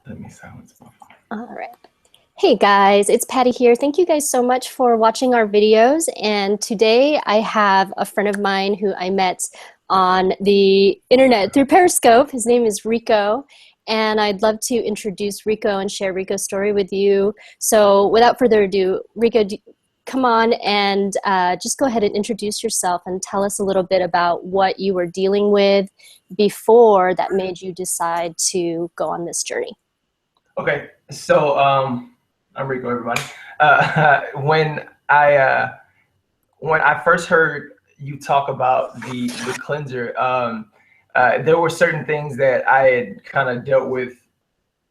Let me silence my phone. All right. Hey guys, it's Patty here. Thank you guys so much for watching our videos. And today I have a friend of mine who I met on the internet through Periscope. His name is Rico. And I'd love to introduce Rico and share Rico's story with you. So without further ado, Rico, come on and just go ahead and introduce yourself and tell us a little bit about what you were dealing with before that made you decide to go on this journey. Okay, so I'm Rico, everybody. When I first heard you talk about the cleanser, there were certain things that I had kind of dealt with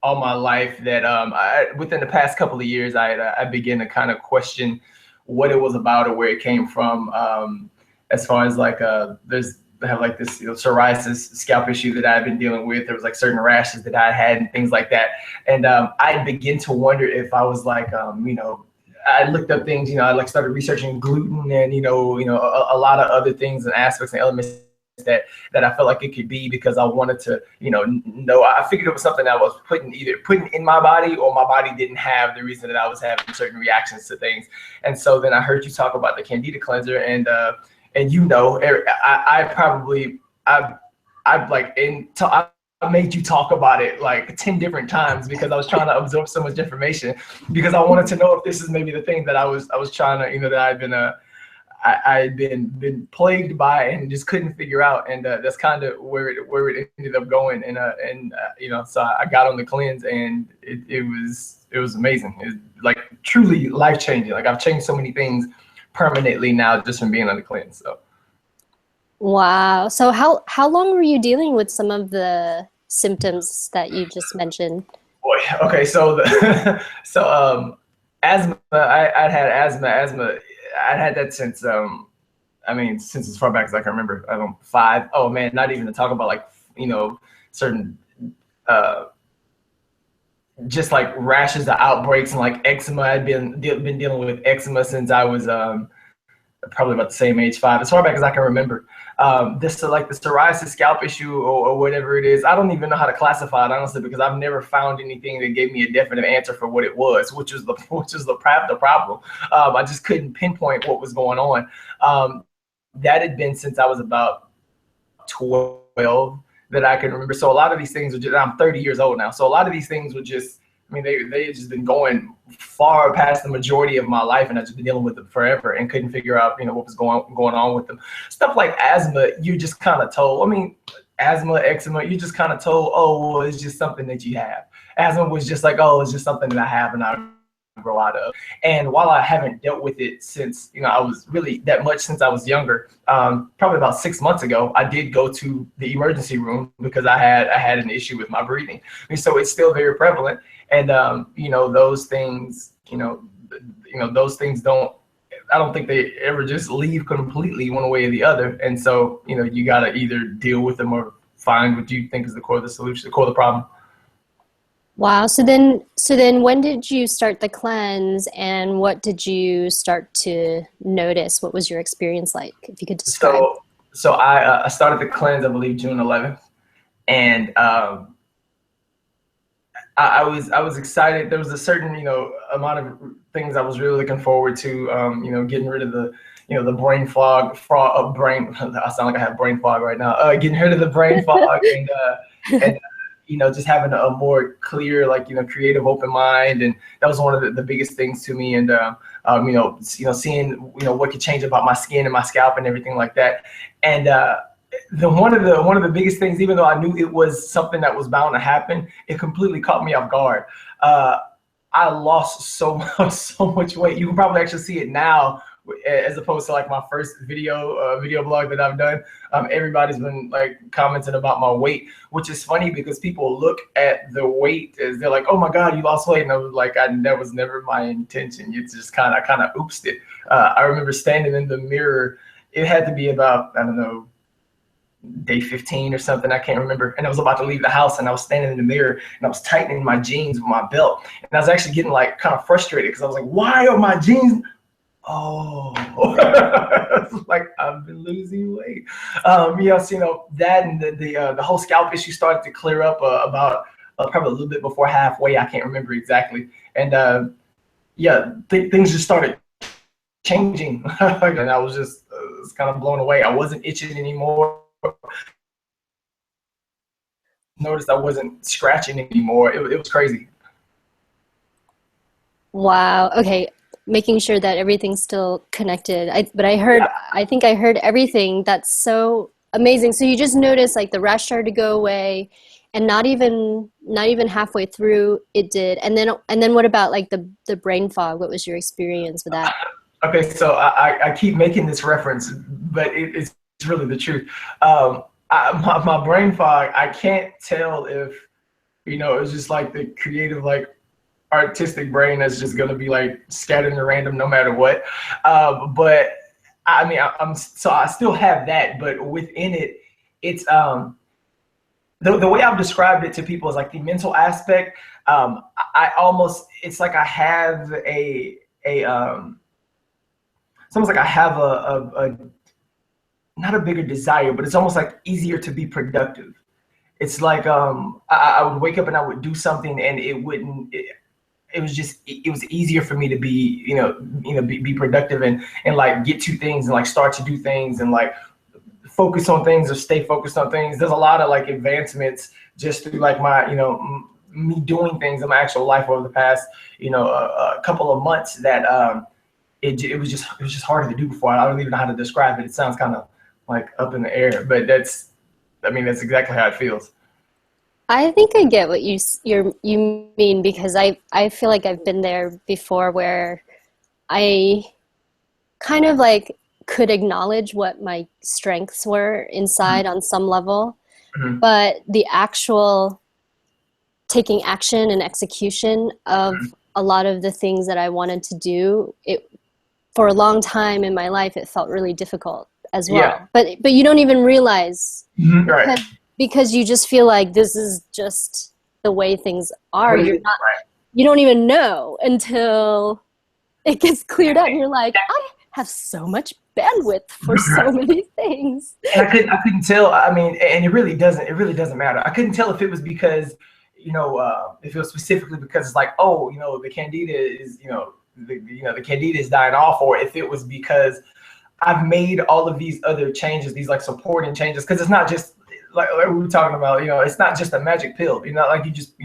all my life that within the past couple of years, I began to kind of question what it was about or where it came from. As far as like I have like this psoriasis scalp issue that I've been dealing with. There was like certain rashes that I had and things like that. And I began to wonder if I was like, I looked up things, I like started researching gluten and, a lot of other things and aspects and elements that I felt like it could be, because I wanted to, know, I figured it was something that I was putting in my body, or my body didn't have the reason that I was having certain reactions to things. And so then I heard you talk about the Candida Cleanser, and I made you talk about it like 10 different times, because I was trying to absorb so much information, because I wanted to know if this is maybe the thing that I was trying to, that I'd been plagued by and just couldn't figure out. And that's kind of where it ended up going. And so I got on the cleanse, and it was amazing. It was like truly life changing. Like I've changed so many things permanently now just from being on the cleanse. So. Wow. So how long were you dealing with some of the symptoms that you just mentioned? Boy, okay, so asthma. I'd had asthma. I'd had that since since as far back as I can remember. 5. Oh man, not even to talk about like certain just like rashes or outbreaks and like eczema. I'd been dealing with eczema since I was probably about the same age, 5, as far back as I can remember. This like the psoriasis scalp issue or whatever it is, I don't even know how to classify it, honestly, because I've never found anything that gave me a definite answer for what it was, which is the problem. I just couldn't pinpoint what was going on. That had been since I was about 12 that I can remember. So a lot of these things were I'm 30 years old now. So a lot of these things were just, they had just been going far past the majority of my life, and I've just been dealing with them forever and couldn't figure out, what was going on with them. Stuff like asthma, you're just kind of told. Asthma, eczema, you're just kind of told, oh, well, it's just something that you have. Asthma was just like, oh, it's just something that I have and I grow out of. And while I haven't dealt with it since, I was really that much since I was younger, probably about 6 months ago, I did go to the emergency room because I had an issue with my breathing. So it's still very prevalent. And, those things, those things I don't think they ever just leave completely one way or the other. And so, you got to either deal with them or find what you think is the core of the solution, the core of the problem. Wow. So then when did you start the cleanse, and what did you start to notice? What was your experience like, if you could describe? So I started the cleanse, I believe, June 11th. And, I was excited. There was a certain, amount of things I was really looking forward to, getting rid of the, the brain fog, I sound like I have brain fog right now, getting rid of the brain fog and just having a more clear, like, creative, open mind. And that was one of the biggest things to me. And, seeing, what could change about my skin and my scalp and everything like that. And, one of the biggest things, even though I knew it was something that was bound to happen, it completely caught me off guard. I lost so much weight. You can probably actually see it now, as opposed to like my first video blog that I've done. Everybody's been like commenting about my weight, which is funny because people look at the weight as they're like, oh my God, you lost weight. And I was like, that was never my intention. It's just kind of oopsed it. I remember standing in the mirror. It had to be about, I don't know, day 15 or something, I can't remember. And I was about to leave the house, and I was standing in the mirror, and I was tightening my jeans with my belt. And I was actually getting like kind of frustrated, because I was like, why are my jeans? Oh, like I've been losing weight. So, that and the whole scalp issue started to clear up about probably a little bit before halfway. I can't remember exactly. And yeah, things just started changing, and I was just was kind of blown away. I wasn't itching anymore. Noticed I wasn't scratching anymore. It was crazy. Wow. Okay. Making sure that everything's still connected. But Yeah. I think I heard everything. That's so amazing. So you just noticed like the rash started to go away, and not even halfway through it did. And then what about like the brain fog? What was your experience with that? Okay, so I keep making this reference, but it's really the truth. My brain fog, I can't tell if, it's just like the creative, like artistic brain that's just gonna be like scattered and random no matter what. But I mean, so I still have that, but within it, it's the way I've described it to people is like the mental aspect. I almost, it's like I have it's almost like I have a not a bigger desire, but it's almost like easier to be productive. It's like I would wake up and I would do something, and it was just it was easier for me to be be productive and like get to things and like start to do things and like focus on things or stay focused on things. There's a lot of like advancements just through like my me doing things in my actual life over the past a couple of months that it was just harder to do before. I don't even know how to describe it. It sounds kind of like up in the air, but that's exactly how it feels. I think I get what you mean, because I feel like I've been there before where I kind of like could acknowledge what my strengths were inside on some level, Mhm. but the actual taking action and execution of a lot of the things that I wanted to do, it for a long time in my life it felt really difficult as Yeah. well. But you don't even realize, Right. because you just feel like this is just the way things are. What is You're it? not, Right. you don't even know until it gets cleared up and you're like, I have so much bandwidth for so many things. And I couldn't tell. I mean, and it really doesn't matter. I couldn't tell if it was because, if it was specifically because it's like, oh, the candida is, the candida is dying off, or if it was because I've made all of these other changes, these like supporting changes, because it's not just like we were talking about, it's not just a magic pill. You're not like you just,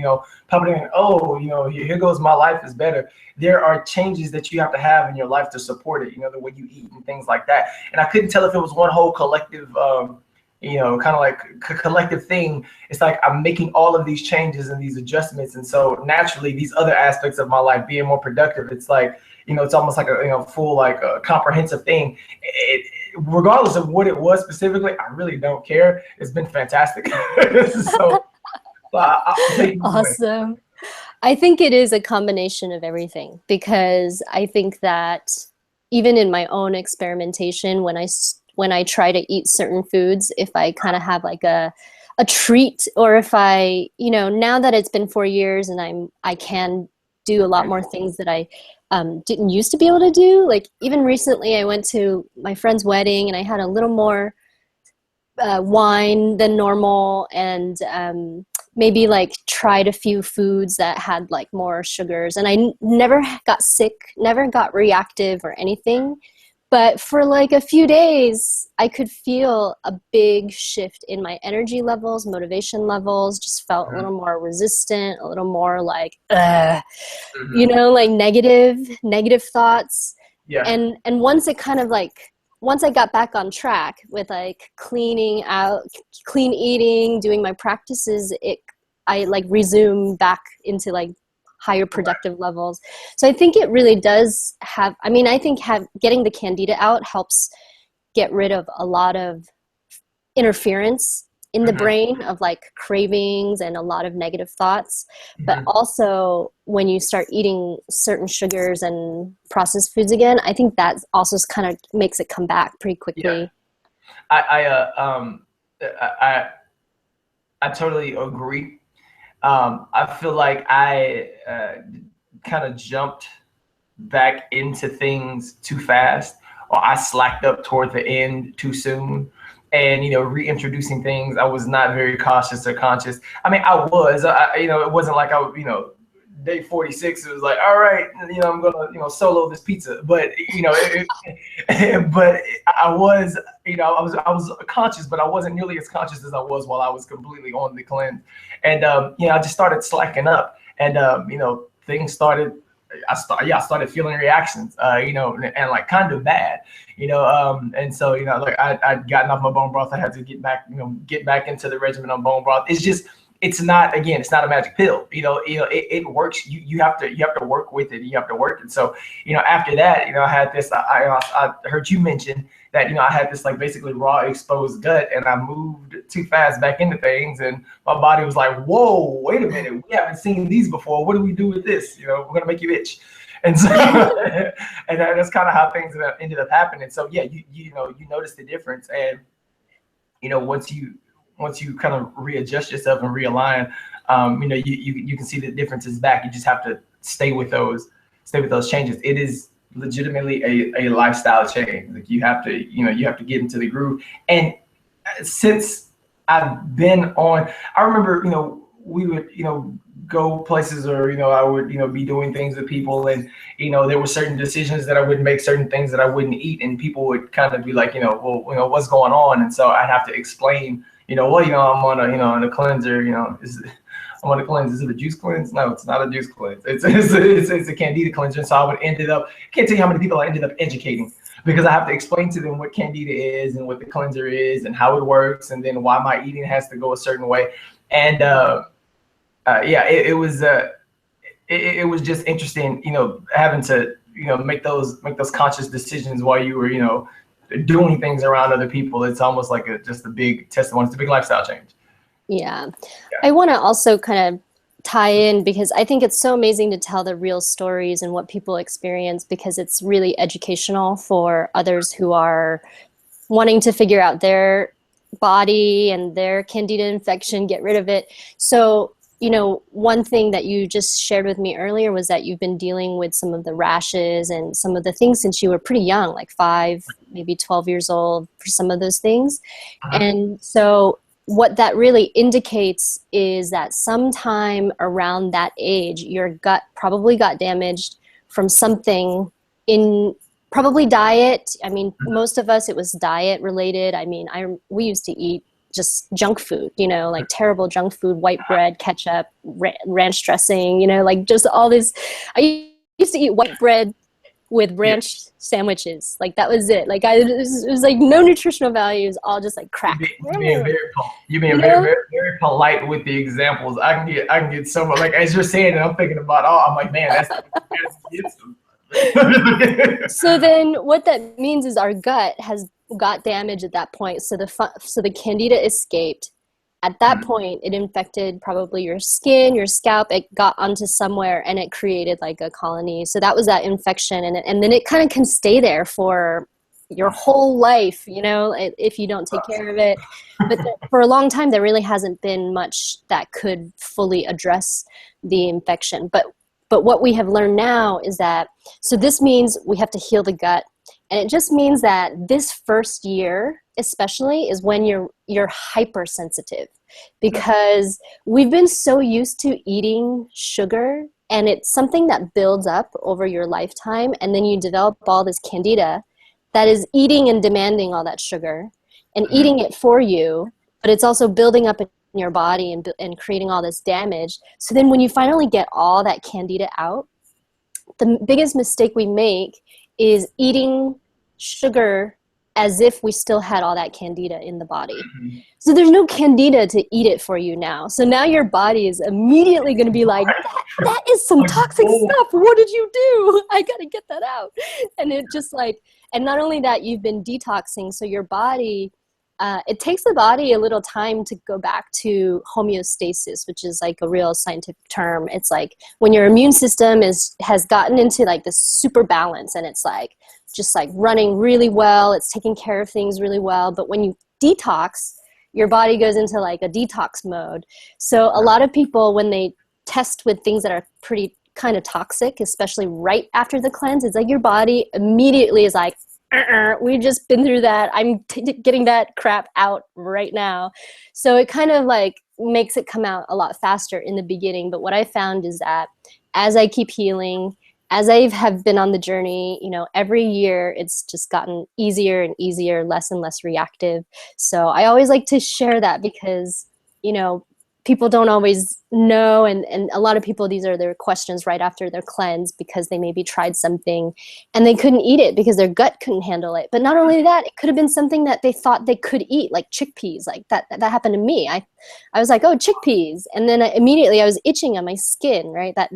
pop it in, oh, here goes my life is better. There are changes that you have to have in your life to support it, the way you eat and things like that. And I couldn't tell if it was one whole collective, kind of like collective thing. It's like I'm making all of these changes and these adjustments. And so naturally these other aspects of my life being more productive, it's like, it's almost like a, full, like a comprehensive thing. Regardless of what it was specifically, I really don't care. It's been fantastic. So I'll take it away. Awesome. I think it is a combination of everything, because I think that even in my own experimentation, when I try to eat certain foods, if I kind of have like a treat, or if I, now that it's been 4 years and I can do a lot more things that I didn't used to be able to do. Like even recently I went to my friend's wedding and I had a little more wine than normal, and maybe like tried a few foods that had like more sugars, and I never got sick, never got reactive or anything. But for like a few days, I could feel a big shift in my energy levels, motivation levels, just felt a little more resistant, a little more like, like negative thoughts. Yeah. And once it kind of like, once I got back on track with like cleaning out, clean eating, doing my practices, I like resumed back into like higher productive levels. So I think it really does have, I think getting the candida out helps get rid of a lot of interference in the brain of like cravings and a lot of negative thoughts. But also when you start eating certain sugars and processed foods again, I think that also kind of makes it come back pretty quickly. Yeah. I totally agree. I feel like I kind of jumped back into things too fast, or I slacked up toward the end too soon. and, reintroducing things. I was not very cautious or conscious. I mean, I was, it wasn't like day 46, it was like, all right, I'm gonna, solo this pizza. But, but I was, I was conscious, but I wasn't nearly as conscious as I was while I was completely on the cleanse. And, I just started slacking up, and, things started, I started feeling reactions, and like kind of bad, and so, like I'd gotten off my bone broth. I had to get back into the regimen on bone broth. It's not a magic pill. It works. You have to work with it. You have to work it. So, after that, I had this, I heard you mention that, I had this like basically raw exposed gut, and I moved too fast back into things, and my body was like, whoa, wait a minute, we haven't seen these before. What do we do with this? We're going to make you itch. And so, and that's kind of how things ended up happening. So yeah, you notice the difference. And, once you kind of readjust yourself and realign, you can see the differences back. You just have to stay with those changes. It is legitimately a lifestyle change. Like you have to get into the groove. And since I've been on, I remember, we would, go places, or, I would, be doing things with people, and, there were certain decisions that I wouldn't make, certain things that I wouldn't eat, and people would kind of be like, well, what's going on? And so I'd have to explain, I'm on a cleanser, I'm on a cleanse. Is it a juice cleanse? No, it's not a juice cleanse. It's a Candida cleanser. So I would can't tell you how many people I ended up educating, because I have to explain to them what Candida is and what the cleanser is and how it works, and then why my eating has to go a certain way. And it was just interesting, having to, make those conscious decisions while you were, doing things around other people. It's almost like just a big testimony. It's a big lifestyle change. Yeah. I want to also kind of tie in, because I think it's so amazing to tell the real stories and what people experience, because it's really educational for others who are wanting to figure out their body and their Candida infection, get rid of it. So, one thing that you just shared with me earlier was that you've been dealing with some of the rashes and some of the things since you were pretty young, like 5, maybe 12 years old for some of those things. And so what that really indicates is that sometime around that age, your gut probably got damaged from something in probably diet. I mean, most of us, it was diet related. I mean, we used to eat just junk food, like terrible junk food, white bread, ketchup, ranch dressing, like just all this. I used to eat white bread with ranch sandwiches. Like that was it. Like it was like no nutritional values, all just like crap. You being very, very polite with the examples. I can get so much, like as you're saying it, I'm thinking about, I'm like, man, that's So then what that means is our gut has got damaged at that point. So the Candida escaped. At that point, it infected probably your skin, your scalp. It got onto somewhere, and it created like a colony. So that was that infection. And then it kind of can stay there for your whole life, if you don't take care of it. But for a long time, there really hasn't been much that could fully address the infection. But what we have learned now is that, so this means we have to heal the gut. And it just means that this first year, especially, is when you're hypersensitive, because we've been so used to eating sugar, and it's something that builds up over your lifetime. And then you develop all this Candida that is eating and demanding all that sugar and eating it for you, but it's also building up in your body and creating all this damage. So then when you finally get all that Candida out, the biggest mistake we make is eating sugar as if we still had all that Candida in the body. So there's no Candida to eat it for you now. So now your body is immediately going to be like, that is some toxic stuff. What did you do? I got to get that out. And it just like, and not only that, you've been detoxing. So your body, it takes the body a little time to go back to homeostasis, which is like a real scientific term. It's like when your immune system has gotten into like this super balance, and it's like just like running really well. It's taking care of things really well. But when you detox, your body goes into like a detox mode. So a lot of people, when they test with things that are pretty kind of toxic, especially right after the cleanse, it's like your body immediately is like, we've just been through that. I'm getting that crap out right now. So it kind of like makes it come out a lot faster in the beginning. But what I found is that as I keep healing, as I have been on the journey, you know, every year it's just gotten easier and easier, less and less reactive. So I always like to share that because, you know, people don't always know, and a lot of people, these are their questions right after their cleanse because they maybe tried something and they couldn't eat it because their gut couldn't handle it. But not only that, it could have been something that they thought they could eat, like chickpeas. Like that happened to me. I was like, oh, chickpeas, and then immediately I was itching on my skin, right, that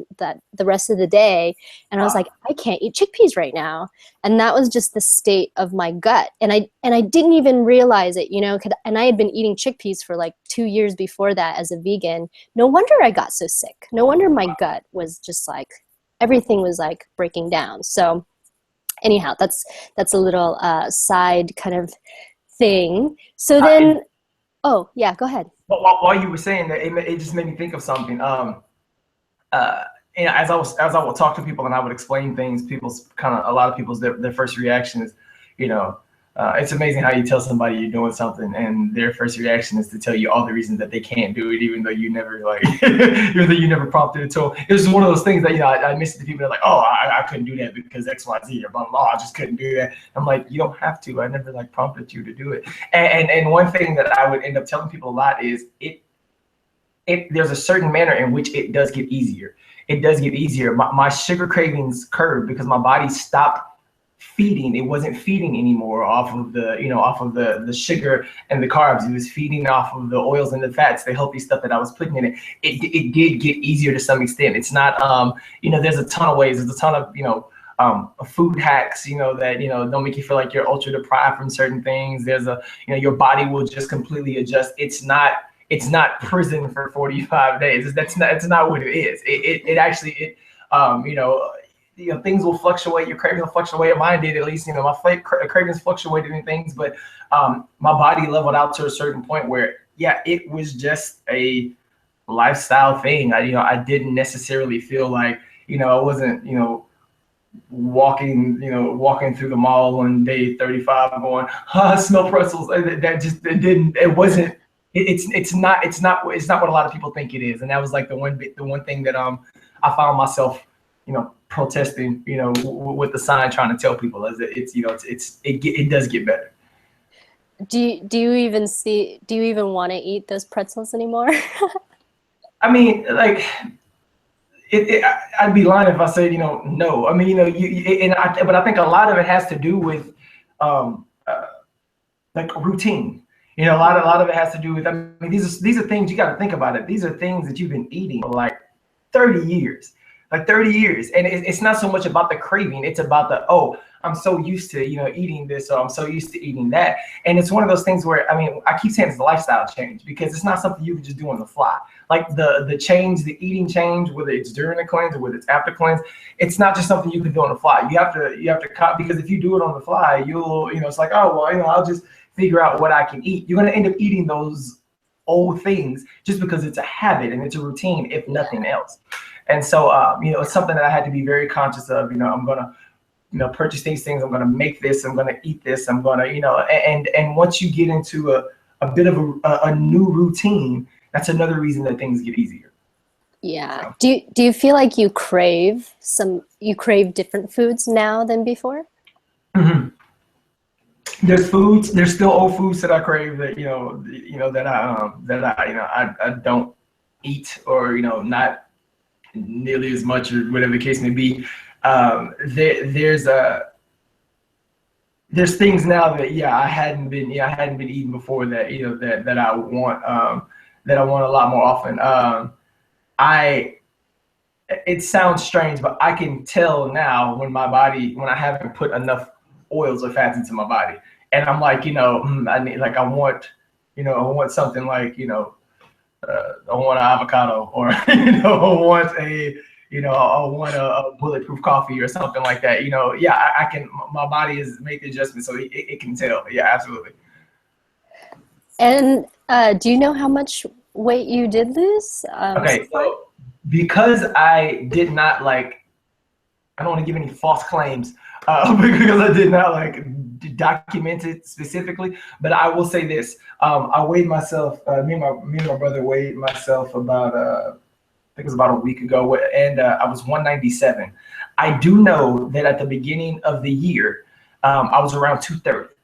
the rest of the day, and I was like, I can't eat chickpeas right now. And that was just the state of my gut, and I didn't even realize it, you know, and I had been eating chickpeas for like 2 years before that as a vegan. No wonder I got so sick. No wonder my gut was just like, everything was like breaking down. So anyhow, that's a little side kind of thing. So then, oh yeah, go ahead. While you were saying that, it just made me think of something. You know, as I would talk to people and I would explain things, a lot of people's their first reaction is, you know, it's amazing how you tell somebody you're doing something and their first reaction is to tell you all the reasons that they can't do it, even though you never you never prompted it to them. It's just one of those things that, you know, I miss it to people that are like, oh, I couldn't do that because X, Y, Z or blah, blah, I just couldn't do that. I'm like, you don't have to. I never like prompted you to do it. And one thing that I would end up telling people a lot is there's a certain manner in which it does get easier. It does get easier. My sugar cravings curbed because my body stopped feeding. It wasn't feeding anymore off of the sugar and the carbs. It was feeding off of the oils and the fats, the healthy stuff that I was putting in it. It did get easier to some extent. It's not, you know, there's a ton of ways. There's a ton of, you know, food hacks, you know, that, you know, don't make you feel like you're ultra deprived from certain things. There's you know, your body will just completely adjust. It's not prison for 45 days. It's not what it is. It actually, you know, things will fluctuate. Your cravings will fluctuate. Mine did, at least. You know, my cravings fluctuated in things, but my body leveled out to a certain point where, yeah, it was just a lifestyle thing. I didn't necessarily feel like, you know, I wasn't, you know, walking through the mall on day 35 going, I smell pretzels. It's not what a lot of people think it is. And that was like the one thing that I found myself, you know, protesting, you know, with the sign, trying to tell people is that it does get better. Do you even want to eat those pretzels anymore? I mean, like, I'd be lying if I said, you know, no. I mean, you know, but I think a lot of it has to do with like routine. You know, a lot of it has to do with, I mean, these are things you got to think about it. These are things that you've been eating for like 30 years. Like 30 years. And it's not so much about the craving. It's about oh, I'm so used to, you know, eating this, or I'm so used to eating that. And it's one of those things where, I mean, I keep saying it's a lifestyle change because it's not something you can just do on the fly. Like the change, the eating change, whether it's during the cleanse or whether it's after cleanse, it's not just something you can do on the fly. You have to because if you do it on the fly, you'll, you know, it's like, oh, well, you know, I'll just figure out what I can eat. You're going to end up eating those old things just because it's a habit and it's a routine, if nothing else. And so, you know, it's something that I had to be very conscious of. You know, I'm going to, you know, purchase these things. I'm going to make this. I'm going to eat this. I'm going to, you know, and once you get into a bit of a new routine, that's another reason that things get easier. Yeah. So. Do you feel like you crave different foods now than before? Mm-hmm. There's still old foods that I crave that, you know, that I don't eat, or, you know, not nearly as much, or whatever the case may be. There's things now that, yeah, I hadn't been eating before that, you know, that I want a lot more often. It sounds strange, but I can tell now when I haven't put enough oils or fats into my body, and I'm like, you know, I want something like, you know, I want an avocado, or, you know, I want a bulletproof coffee or something like that. You know, yeah, I can. My body is make the adjustment, so it can tell. Yeah, absolutely. And do you know how much weight you did lose? Okay, so because I did not I don't want to give any false claims, because I did not documented specifically, but I will say this. I weighed myself, me and my brother weighed myself about, I think it was about a week ago, and I was 197. I do know that at the beginning of the year, I was around 230.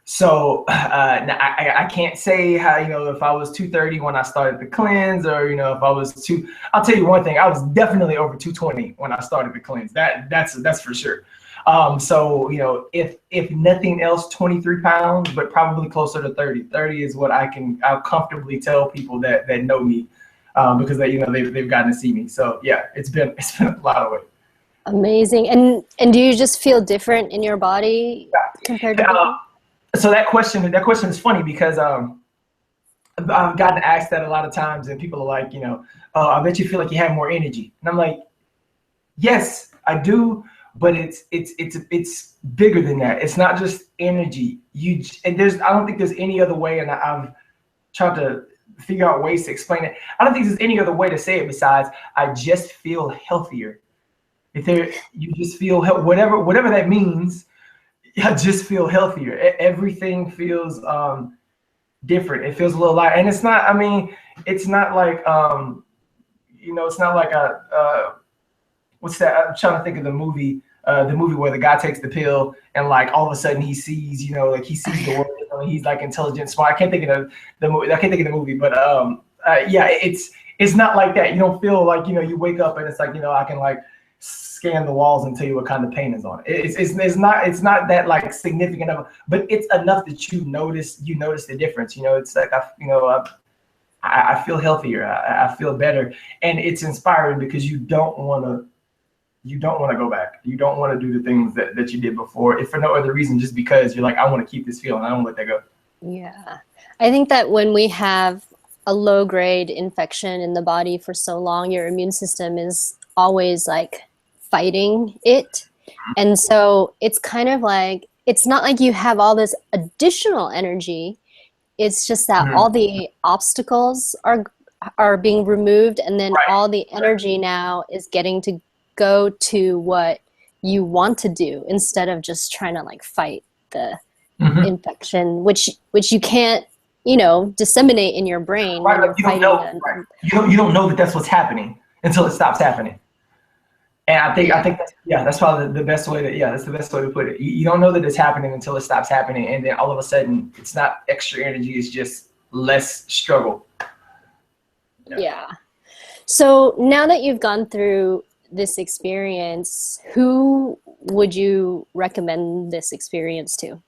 So now I can't say how, if I was 230 when I started the cleanse, or, if I was I'll tell you one thing, I was definitely over 220 when I started the cleanse. That's for sure. So, if nothing else, 23 pounds, but probably closer to 30. 30 is what I'll comfortably tell people that know me, because they've gotten to see me. So yeah, it's been a lot of weight. Amazing. And do you just feel different in your body compared to before? So that question is funny, because I've gotten asked that a lot of times, and people are like, oh, I bet you feel like you have more energy. And I'm like, yes, I do, but it's bigger than that. It's not just energy. I don't think there's any other way, and I've tried to figure out ways to explain it. I don't think there's any other way to say it besides I just feel healthier. You just feel whatever that means. I just feel healthier. Everything feels different. It feels a little lighter, and it's not. I mean, it's not like it's not like what's that? I'm trying to think of the movie where the guy takes the pill and like all of a sudden he sees, like he sees the world. He's like intelligent, smart. I can't think of the movie, but yeah, it's not like that. You don't feel like you wake up and it's like I can like scan the walls and tell you what kind of paint is on it. It's not that like significant of, but it's enough that you notice the difference. It's like I feel healthier. I feel better, and it's inspiring because you don't want to go back. You don't want to do the things that you did before, if for no other reason, just because you're like, I want to keep this feeling. I don't let that go. Yeah, I think that when we have a low-grade infection in the body for so long, your immune system is always like fighting it. And so it's kind of like, it's not like you have all this additional energy. It's just that all the obstacles are being removed, and then all the energy now is getting to go to what you want to do, instead of just trying to like fight the infection, which you can't disseminate in your brain. Right, like you don't know. You don't know that that's what's happening until it stops happening. And I think that's probably the best way that's the best way to put it. You don't know that it's happening until it stops happening, and then all of a sudden it's not extra energy, it's just less struggle. Yeah. So now that you've gone through this experience, who would you recommend this experience to?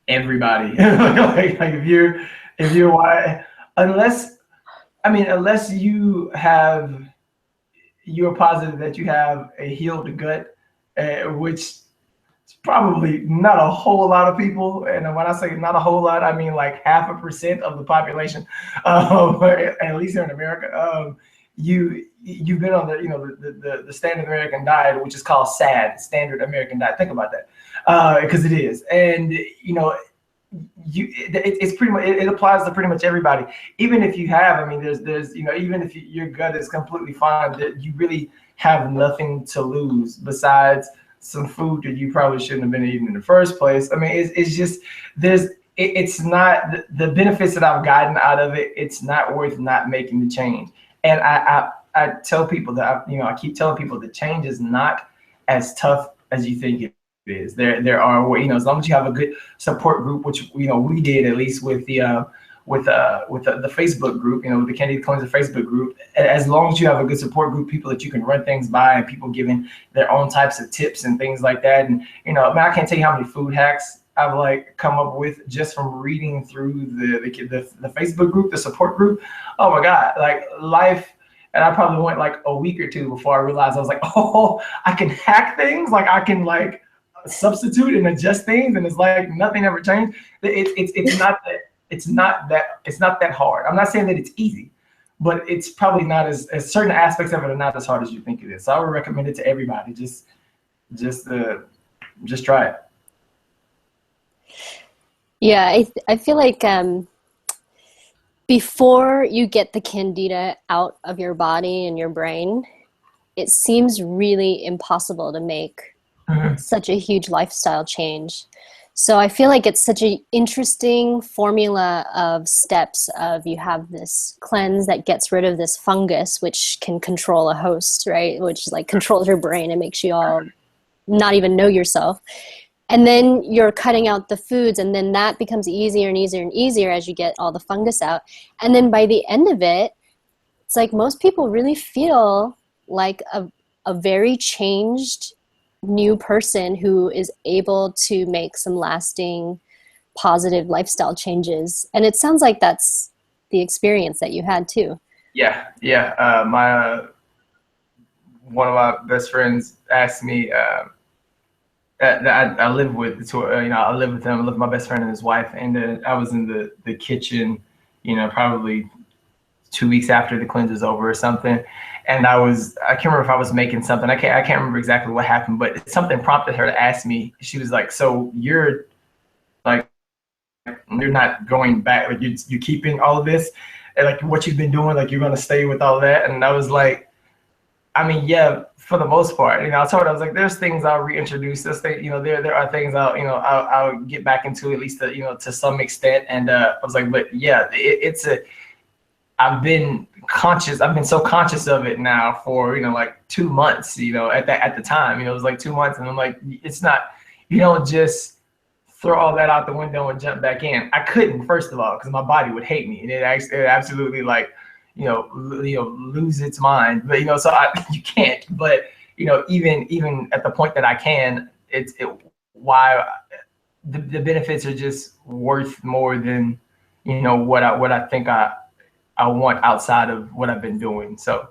Everybody. like if you're unless you're positive that you have a healed gut, which is probably not a whole lot of people. And when I say not a whole lot, I mean like 0.5% of the population, at least here in America. You've been on the standard American diet, which is called SAD, standard American diet. Think about that, because it is, and it's pretty much, it applies to pretty much everybody. Even if you have, there's even if your gut is completely fine, that you really have nothing to lose besides some food that you probably shouldn't have been eating in the first place. It's just it's not the benefits that I've gotten out of it. It's not worth not making the change. And I tell people that I keep telling people the change is not as tough as you think it is. There are, as long as you have a good support group, which we did, at least with the Facebook group, with the Candida Cleanser Facebook group. As long as you have a good support group, people that you can run things by, and people giving their own types of tips and things like that. And I can't tell you how many food hacks I've come up with just from reading through the Facebook group, the support group. Oh my God, life. And I probably went a week or two before I realized I was like, oh, I can hack things. I can substitute and adjust things, and it's like nothing ever changed. It's not that hard. I'm not saying that it's easy, but it's probably not as certain aspects of it are not as hard as you think it is. So I would recommend it to everybody. Just try it. Yeah, I feel like before you get the candida out of your body and your brain, it seems really impossible to make such a huge lifestyle change. So I feel like it's such an interesting formula of steps of you have this cleanse that gets rid of this fungus, which can control a host, right? Which like controls your brain and makes you all not even know yourself. And then you're cutting out the foods, and then that becomes easier and easier and easier as you get all the fungus out. And then by the end of it, it's like most people really feel like a very changed new person who is able to make some lasting positive lifestyle changes. And it sounds like that's the experience that you had too. Yeah. My one of my best friends asked me, I live with, I live with him. I live with my best friend and his wife, and I was in the kitchen, probably 2 weeks after the cleanse was over or something. And I can't remember if I was making something. I can't remember exactly what happened, but something prompted her to ask me. She was like, "So you're not going back? Like you keeping all of this, and like what you've been doing? Like you're gonna stay with all that?" And I was like, "I mean, yeah, for the most part." I told her, I was like, "There's things I'll reintroduce. There's things, there are things I'll get back into at least to some extent." And I was like, "But yeah, I've been so conscious of it now for, like 2 months, at the time, it was like 2 months." And I'm like, it's not, you don't just throw all that out the window and jump back in. I couldn't, first of all, because my body would hate me, and it absolutely like, lose its mind. But, so you can't, but, even at the point that I can, why the benefits are just worth more than, what I think I want outside of what I've been doing. So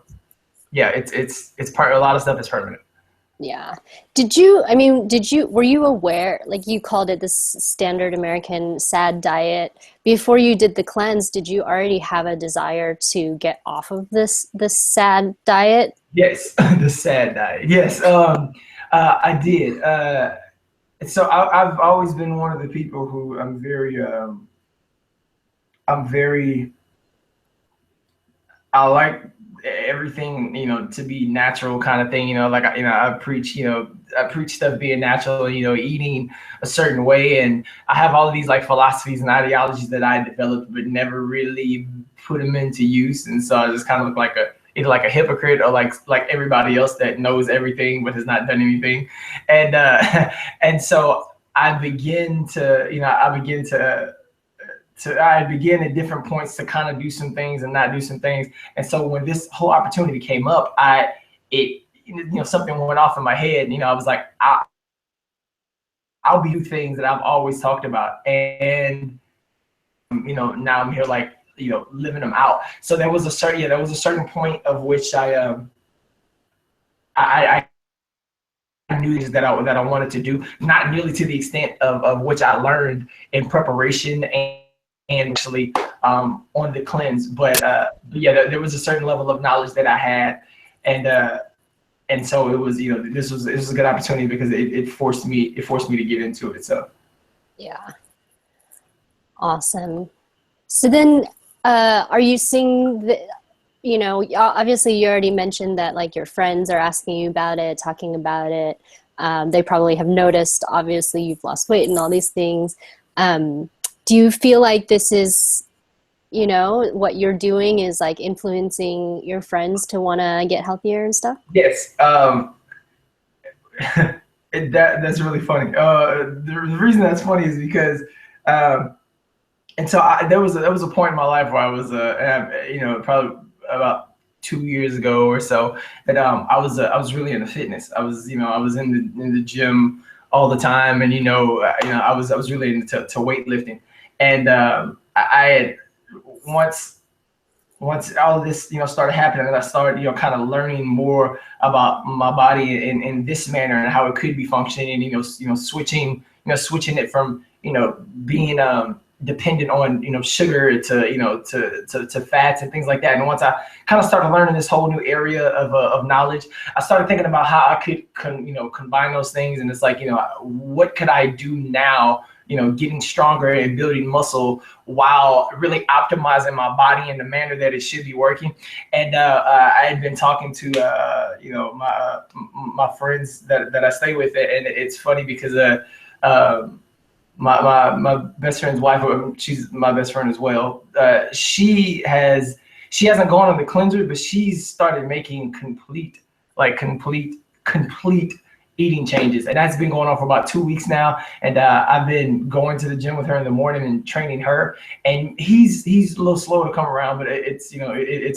yeah, it's part, a lot of stuff is permanent. Yeah. Were you aware, like you called it this standard American SAD diet, before you did the cleanse, did you already have a desire to get off of this SAD diet? Yes, the SAD diet. Yes, I did. So I've always been one of the people who I'm very, I like everything, to be natural kind of thing, like, I preach, stuff being natural, eating a certain way. And I have all of these like philosophies and ideologies that I developed, but never really put them into use. And so I just kind of look like either like a hypocrite or like everybody else that knows everything, but has not done anything. And, and so I begin at different points to kind of do some things and not do some things. And so when this whole opportunity came up, something went off in my head. I was like, I'll do things that I've always talked about. And, now I'm here like, living them out. So there was a certain point of which I knew that I wanted to do, not nearly to the extent of which I learned in preparation and actually on the cleanse, but yeah, there was a certain level of knowledge that I had, and so it was, this was a good opportunity because it forced me to get into it. So yeah, awesome. So then, are you seeing obviously you already mentioned that like your friends are asking you about it, talking about it. They probably have noticed, obviously you've lost weight and all these things. Do you feel like this is, what you're doing is like influencing your friends to want to get healthier and stuff? Yes. That's really funny. The reason that's funny is because, and so there was a point in my life where I was, probably about 2 years ago or so, that I was really into fitness. I was in the gym all the time, and I was really into weightlifting. And I had once all of this started happening, and I started kind of learning more about my body in this manner and how it could be functioning, and switching it from being dependent on sugar to fats and things like that. And once I kind of started learning this whole new area of knowledge, I started thinking about how I could combine those things. And it's like, what could I do now getting stronger and building muscle while really optimizing my body in the manner that it should be working. And I had been talking to my friends that I stay with, and it's funny because my best friend's wife, she's my best friend as well. She hasn't gone on the cleanser, but she's started making complete eating changes, and that's been going on for about 2 weeks now. And I've been going to the gym with her in the morning and training her. And he's a little slow to come around, but it's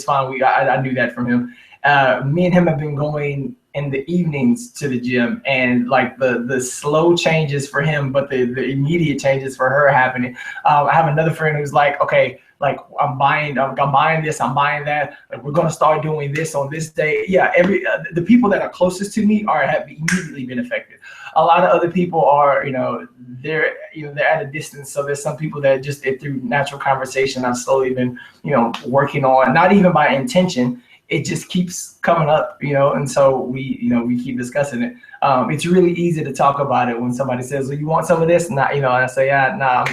fine. I knew that from him. Me and him have been going in the evenings to the gym, and like the slow changes for him, but the immediate changes for her happening. I have another friend who's like, okay, like I'm buying this, I'm buying that. Like, we're gonna start doing this on this day. Yeah, the people that are closest to me have immediately been affected. A lot of other people are, they're at a distance. So there's some people that just through natural conversation I've slowly been, working on, not even by intention. It just keeps coming up, and so we keep discussing it. It's really easy to talk about it when somebody says, well, you want some of this? And I say, yeah, nah,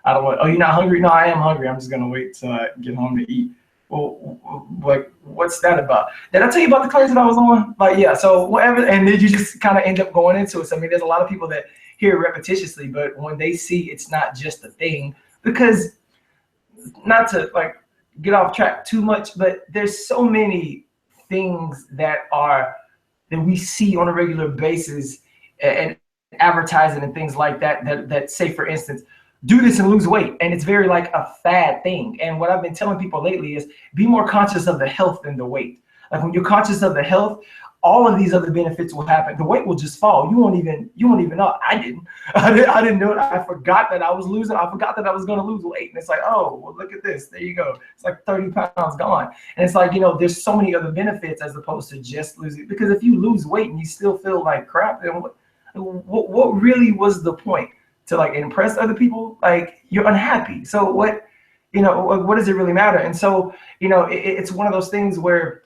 I don't want, oh, you're not hungry? No, I am hungry. I'm just going to wait till I get home to eat. Well, like, what's that about? Did I tell you about the cleanse that I was on? Like, yeah, so whatever. And then you just kind of end up going into it. So, I mean, there's a lot of people that hear it repetitiously, but when they see it's not just a thing, because not to like get off track too much, but there's so many things that we see on a regular basis and advertising and things like that say, for instance, do this and lose weight. And it's very like a fad thing. And what I've been telling people lately is be more conscious of the health than the weight. Like when you're conscious of the health, all of these other benefits will happen. The weight will just fall. You won't even know. I didn't know it. I forgot that I was losing. I forgot that I was going to lose weight. And it's like, oh, well, look at this. There you go. It's like 30 pounds gone. And it's like, there's so many other benefits as opposed to just losing. Because if you lose weight and you still feel like crap, then what really was the point? To like impress other people? Like, you're unhappy. So what does it really matter? And so, it's one of those things where,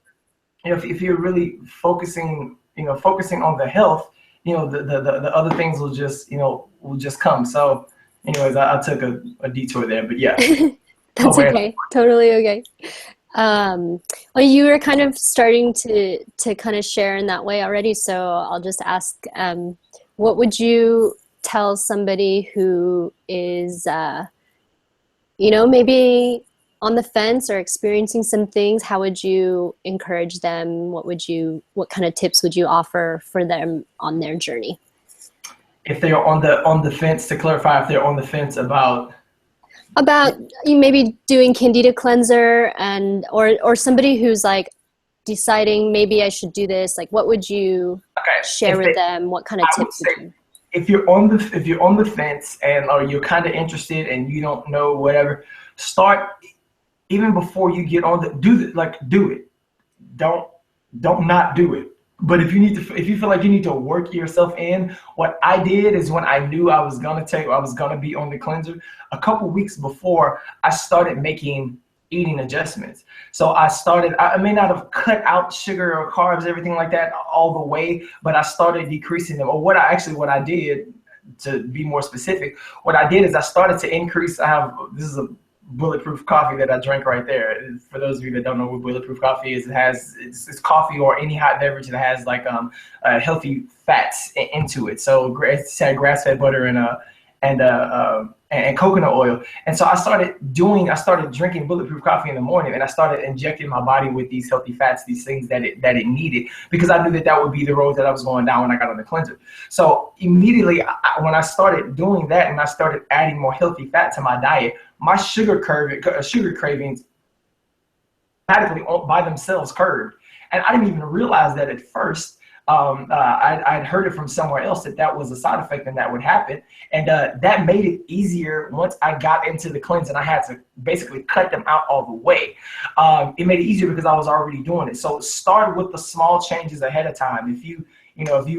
if you're really focusing on the health, the other things will just come. So anyways, I took a detour there, but yeah. That's okay. Totally okay. Well, you were kind of starting to kind of share in that way already. So I'll just ask, what would you tell somebody who is, maybe on the fence or experiencing some things? How would you encourage them? What kind of tips would you offer for them on their journey? If they're on the fence, to clarify, if they're on the fence about you maybe doing Candida Cleanser or somebody who's like deciding maybe I should do this, like what would you share with them? What kind of tips would you? If you're on the fence or you're kind of interested and you don't know whatever, start even before you get on do it. Don't not do it. But if you feel like you need to work yourself in, what I did is when I knew I was gonna be on the cleanser, a couple weeks before, I started making eating adjustments. So I may not have cut out sugar or carbs, everything like that all the way, but I started decreasing them. Or what I did, to be more specific, what I did is I started to increase. This is a bulletproof coffee that I drank right there. For those of you that don't know what bulletproof coffee is, it's coffee or any hot beverage that has like healthy fats into it. So it's had grass-fed butter and coconut oil. And so I started drinking bulletproof coffee in the morning, and I started injecting my body with these healthy fats, these things that it needed, because I knew that would be the road that I was going down when I got on the cleanser. So immediately when I started doing that and I started adding more healthy fat to my diet, my sugar cravings automatically by themselves curbed. And I didn't even realize that at first. I'd heard it from somewhere else that was a side effect and that would happen. And that made it easier once I got into the cleanse and I had to basically cut them out all the way. It made it easier because I was already doing it. So start with the small changes ahead of time. If you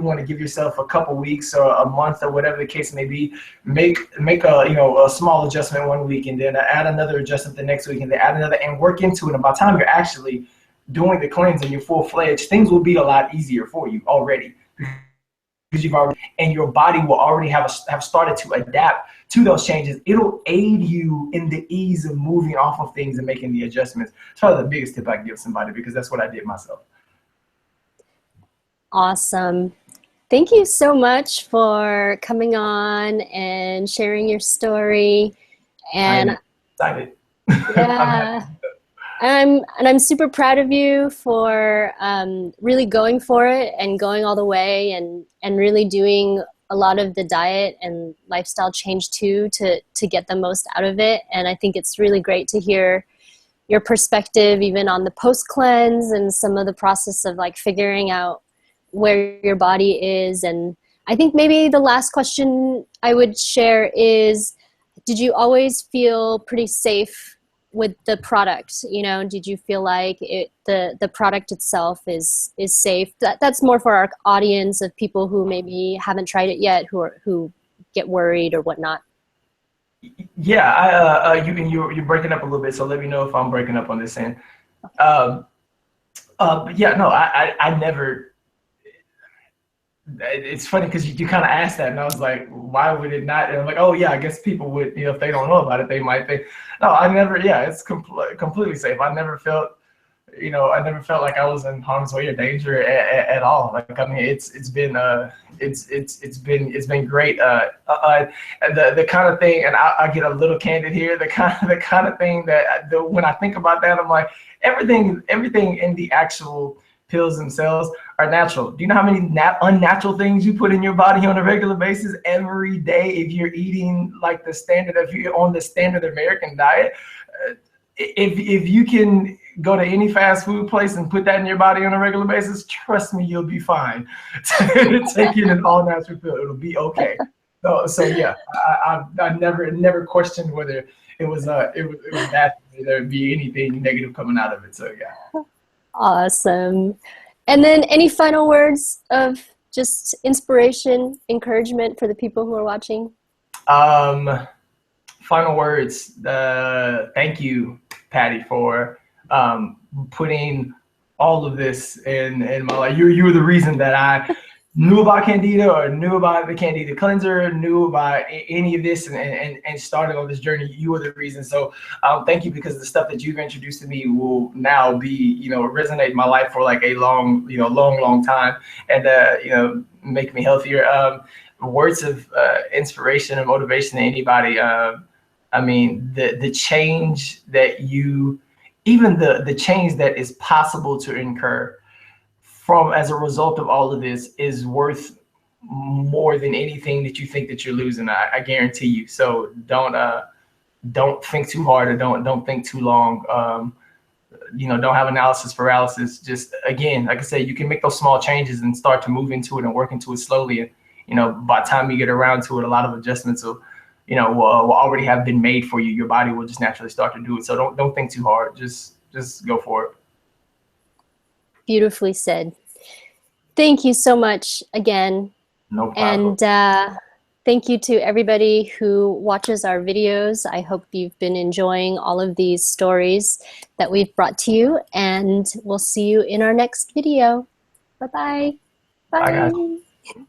want to give yourself a couple weeks or a month or whatever the case may be, make a small adjustment one week and then add another adjustment the next week and then add another and work into it. And by the time you're actually doing the cleanse and you're full-fledged, things will be a lot easier for you already. you've already, and your body will already have started to adapt to those changes. It'll aid you in the ease of moving off of things and making the adjustments. It's probably the biggest tip I can give somebody, because that's what I did myself. Awesome. Thank you so much for coming on and sharing your story. And I'm excited. yeah. I'm super proud of you for really going for it and going all the way, and really doing a lot of the diet and lifestyle change too to get the most out of it. And I think it's really great to hear your perspective even on the post cleanse and some of the process of like figuring out where your body is. And I think maybe the last question I would share is, did you always feel pretty safe with the product? You know, did you feel like the product itself is safe? That's more for our audience of people who maybe haven't tried it yet, who get worried or whatnot. Yeah, you're breaking up a little bit, so let me know if I'm breaking up on this end. Yeah, no, I never. It's funny because you kind of asked that, and I was like, why would it not? And I'm like, oh yeah, I guess people would, you know, if they don't know about it, they might think. No, I never. Yeah, it's completely safe. I never felt, you know, I never felt like I was in harm's way or danger at all. Like, I mean, it's been great. The kind of thing, and I get a little candid here. The kind of thing that when I think about that, I'm like, everything in the actual pills themselves are natural. Do you know how many unnatural things you put in your body on a regular basis every day if you're eating like the standard, if you're on the standard American diet? If you can go to any fast food place and put that in your body on a regular basis, trust me, you'll be fine. Taking an all natural pill, it'll be okay. So yeah, I never questioned whether it was bad, there'd be anything negative coming out of it. So yeah. Awesome. And then any final words of just inspiration, encouragement for the people who are watching? Final words. Thank you, Patty, for putting all of this in my life. You were the reason that I knew about Candida, or knew about the Candida Cleanser, knew about any of this, and started on this journey. You were the reason. So thank you, because the stuff that you've introduced to me will now be, you know, resonate in my life for like a long time, and you know, make me healthier. Words of inspiration and motivation to anybody. I mean, the change that even the change that is possible to incur as a result of all of this is worth more than anything that you think that you're losing. I guarantee you. So don't think too hard, or don't think too long. You know, don't have analysis paralysis. Just, again, like I said, you can make those small changes and start to move into it and work into it slowly. And, you know, by the time you get around to it, a lot of adjustments will already have been made for you. Your body will just naturally start to do it. So don't think too hard. Just go for it. Beautifully said. Thank you so much again. No problem. And thank you to everybody who watches our videos. I hope you've been enjoying all of these stories that we've brought to you, and we'll see you in our next video. Bye-bye. Bye. Bye, guys.